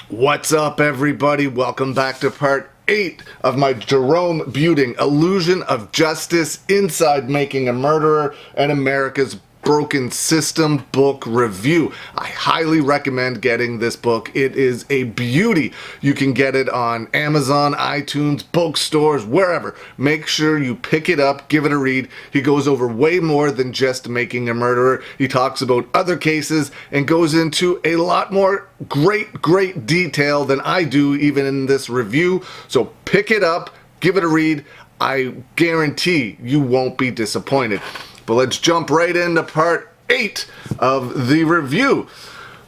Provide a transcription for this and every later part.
What's up, everybody? Welcome back to part 8 of my Jerome Buting Illusion of Justice Inside Making a Murderer and America's Broken System book review. I highly recommend getting this book. It is a beauty. You can get it on Amazon, iTunes, bookstores, wherever. Make sure you pick it up, give it a read. He goes over way more than just making a murderer. He talks about other cases and goes into a lot more great detail than I do even in this review. So pick it up, give it a read. I guarantee you won't be disappointed. But let's jump right into part 8 of the review.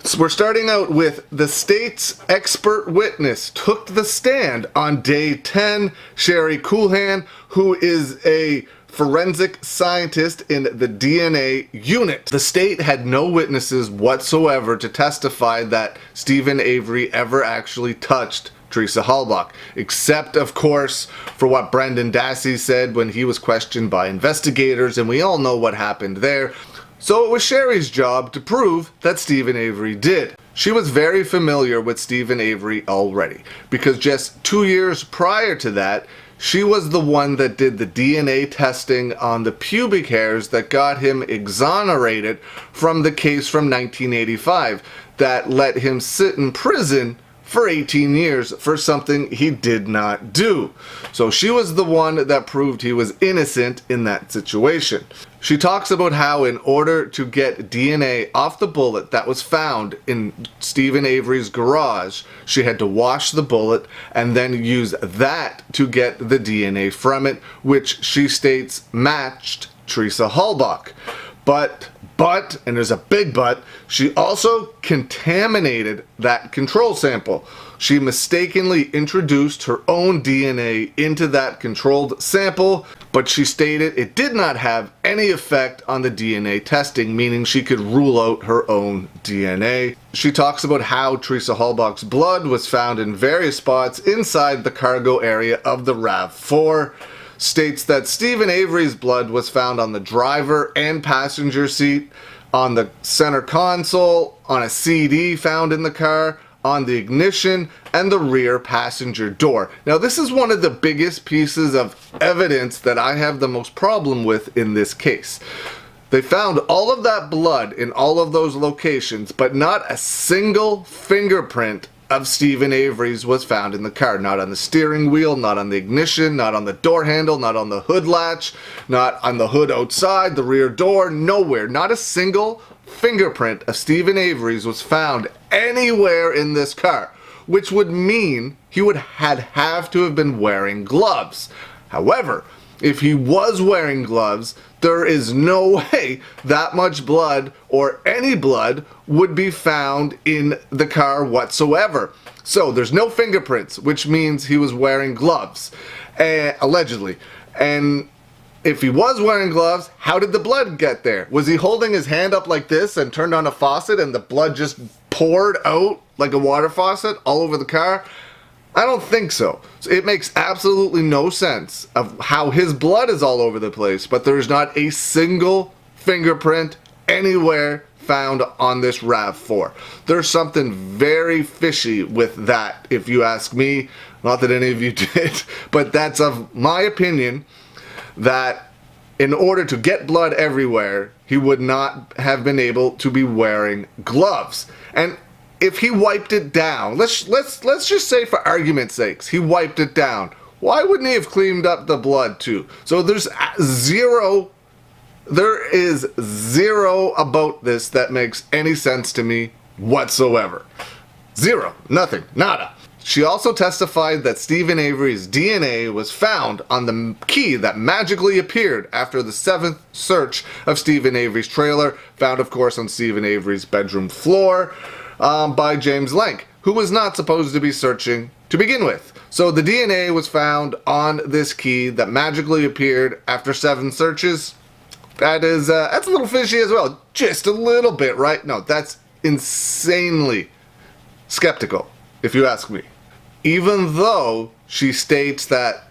So we're starting out with the state's expert witness took the stand on day 10, Sherry Coolhan, who is a forensic scientist in the DNA unit. The state had no witnesses whatsoever to testify that Stephen Avery ever actually touched Teresa Halbach, except, of course, for what Brendan Dassey said when he was questioned by investigators, and we all know what happened there. So it was Sherry's job to prove that Stephen Avery did. She was very familiar with Stephen Avery already, because just 2 years prior to that, she was the one that did the DNA testing on the pubic hairs that got him exonerated from the case from 1985 that let him sit in prison for 18 years for something he did not do. So she was the one that proved he was innocent in that situation. She talks about how in order to get DNA off the bullet that was found in Stephen Avery's garage, she had to wash the bullet and then use that to get the DNA from it, which she states matched Teresa Halbach. But, and there's a big but, she also contaminated that control sample. She mistakenly introduced her own DNA into that controlled sample, but she stated it did not have any effect on the DNA testing, meaning she could rule out her own DNA. She talks about how Teresa Halbach's blood was found in various spots inside the cargo area of the Rav4. States that Stephen Avery's blood was found on the driver and passenger seat, on the center console, on a CD found in the car, on the ignition, and the rear passenger door. Now, this is one of the biggest pieces of evidence that I have the most problem with in this case. They found all of that blood in all of those locations, but not a single fingerprint of Stephen Avery's was found in the car. Not on the steering wheel, not on the ignition, not on the door handle, not on the hood latch, not on the hood outside, the rear door, nowhere. Not a single fingerprint of Stephen Avery's was found anywhere in this car, which would mean he would have to have been wearing gloves. However, if he was wearing gloves, there is no way that much blood or any blood would be found in the car whatsoever. So there's no fingerprints, which means he was wearing gloves, allegedly. And if he was wearing gloves, how did the blood get there? Was he holding his hand up like this and turned on a faucet and the blood just poured out like a water faucet all over the car? I don't think so. It makes absolutely no sense of how his blood is all over the place, but there's not a single fingerprint anywhere found on this Rav4. There's something very fishy with that, if you ask me. Not that any of you did, but that's of my opinion that in order to get blood everywhere, he would not have been able to be wearing gloves. And if he wiped it down, let's just say for argument's sakes, he wiped it down. Why wouldn't he have cleaned up the blood too? So there is zero about this that makes any sense to me whatsoever. Zero, nothing, nada. She also testified that Stephen Avery's DNA was found on the key that magically appeared after the 7th search of Stephen Avery's trailer, found of course on Stephen Avery's bedroom floor, by James Lenk, who was not supposed to be searching to begin with. So the DNA was found on this key that magically appeared after 7 searches. That's a little fishy as well. Just a little bit, right? No, that's insanely skeptical, if you ask me. Even though she states that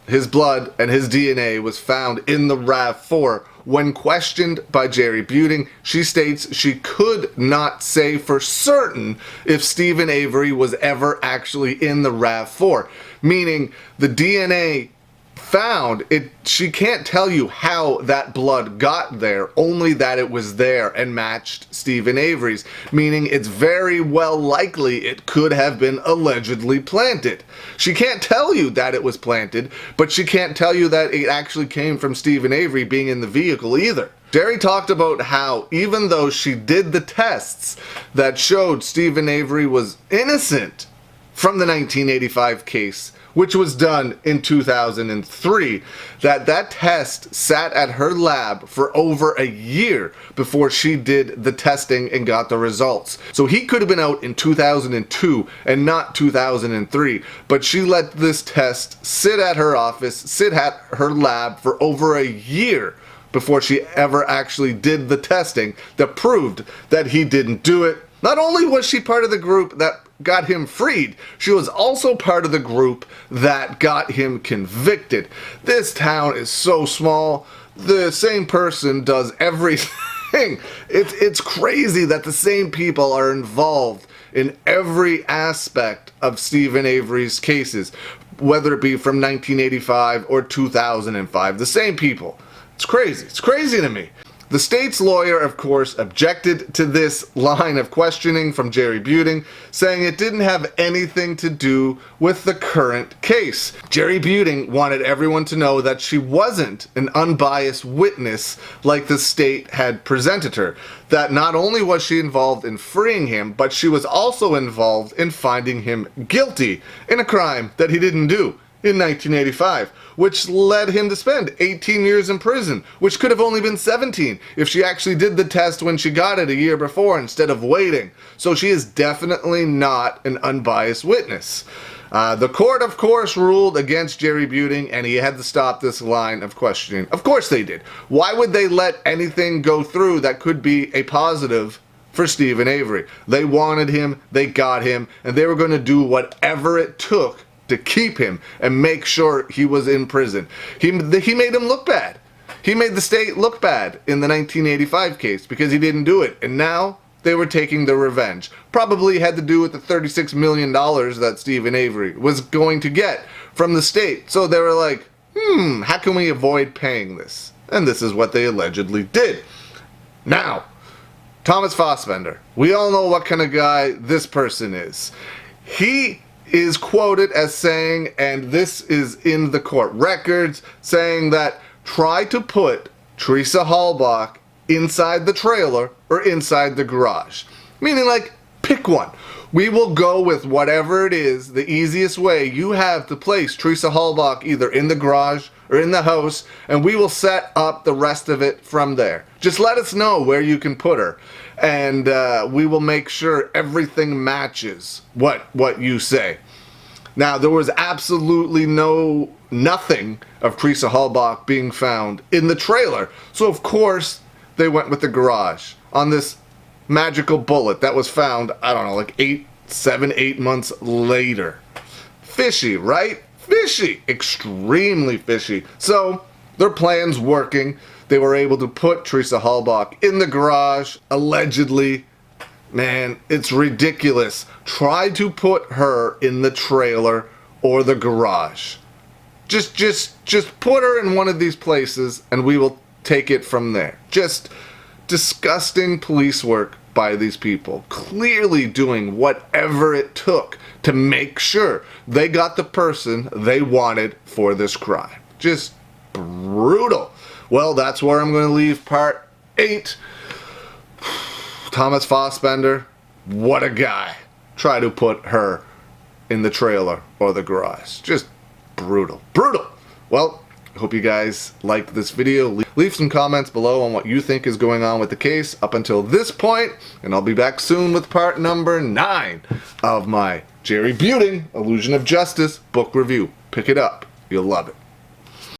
his blood and his DNA was found in the Rav4, when questioned by Jerry Buting, she states she could not say for certain if Stephen Avery was ever actually in the Rav4, meaning the DNA found it. She can't tell you how that blood got there, only that it was there and matched Stephen Avery's, meaning it's very well likely it could have been allegedly planted. She can't tell you that it was planted, but she can't tell you that it actually came from Stephen Avery being in the vehicle either. Jerry talked about how even though she did the tests that showed Stephen Avery was innocent from the 1985 case, which was done in 2003, that test sat at her lab for over a year before she did the testing and got the results. So he could have been out in 2002 and not 2003, but she let this test sit at her office, sit at her lab for over a year before she ever actually did the testing that proved that he didn't do it. Not only was she part of the group that got him freed, she was also part of the group that got him convicted. This town is so small. The same person does everything. It's crazy that the same people are involved in every aspect of Stephen Avery's cases, whether it be from 1985 or 2005. The same people. It's crazy. It's crazy to me. The state's lawyer, of course, objected to this line of questioning from Jerry Buting, saying it didn't have anything to do with the current case. Jerry Buting wanted everyone to know that she wasn't an unbiased witness like the state had presented her. That not only was she involved in freeing him, but she was also involved in finding him guilty in a crime that he didn't do in 1985, which led him to spend 18 years in prison, which could have only been 17 if she actually did the test when she got it a year before instead of waiting. So she is definitely not an unbiased witness. The court, of course, ruled against Jerry Buting, and he had to stop this line of questioning. Of course they did. Why would they let anything go through that could be a positive for Stephen Avery? They wanted him, they got him, and they were going to do whatever it took to keep him and make sure he was in prison. He made him look bad. He made the state look bad in the 1985 case because he didn't do it. And now they were taking their revenge. Probably had to do with the $36 million that Stephen Avery was going to get from the state. So they were like, how can we avoid paying this? And this is what they allegedly did. Now, Thomas Fassbender. We all know what kind of guy this person is. He is quoted as saying, and this is in the court records, saying that try to put Teresa Halbach inside the trailer or inside the garage. Meaning, like, pick one. We will go with whatever it is, the easiest way you have to place Teresa Halbach either in the garage or in the house, and we will set up the rest of it from there. Just let us know where you can put her, and we will make sure everything matches what you say. Now, there was absolutely nothing of Teresa Halbach being found in the trailer, so of course they went with the garage on this magical bullet that was found, I don't know, like 7, 8 months later. Fishy, right? Fishy. Extremely fishy. So, their plan's working. They were able to put Teresa Halbach in the garage, allegedly. Man, it's ridiculous. Try to put her in the trailer or the garage. Just put her in one of these places and we will take it from there. Just disgusting police work by these people. Clearly doing whatever it took to make sure they got the person they wanted for this crime. Just brutal. Well, that's where I'm going to leave part 8. Thomas Fassbender, what a guy. Try to put her in the trailer or the garage. Just brutal. Brutal. Well, I hope you guys liked this video. Leave some comments below on what you think is going on with the case up until this point, and I'll be back soon with part number 9 of my Jerry Buting Illusion of Justice book review. Pick it up. You'll love it.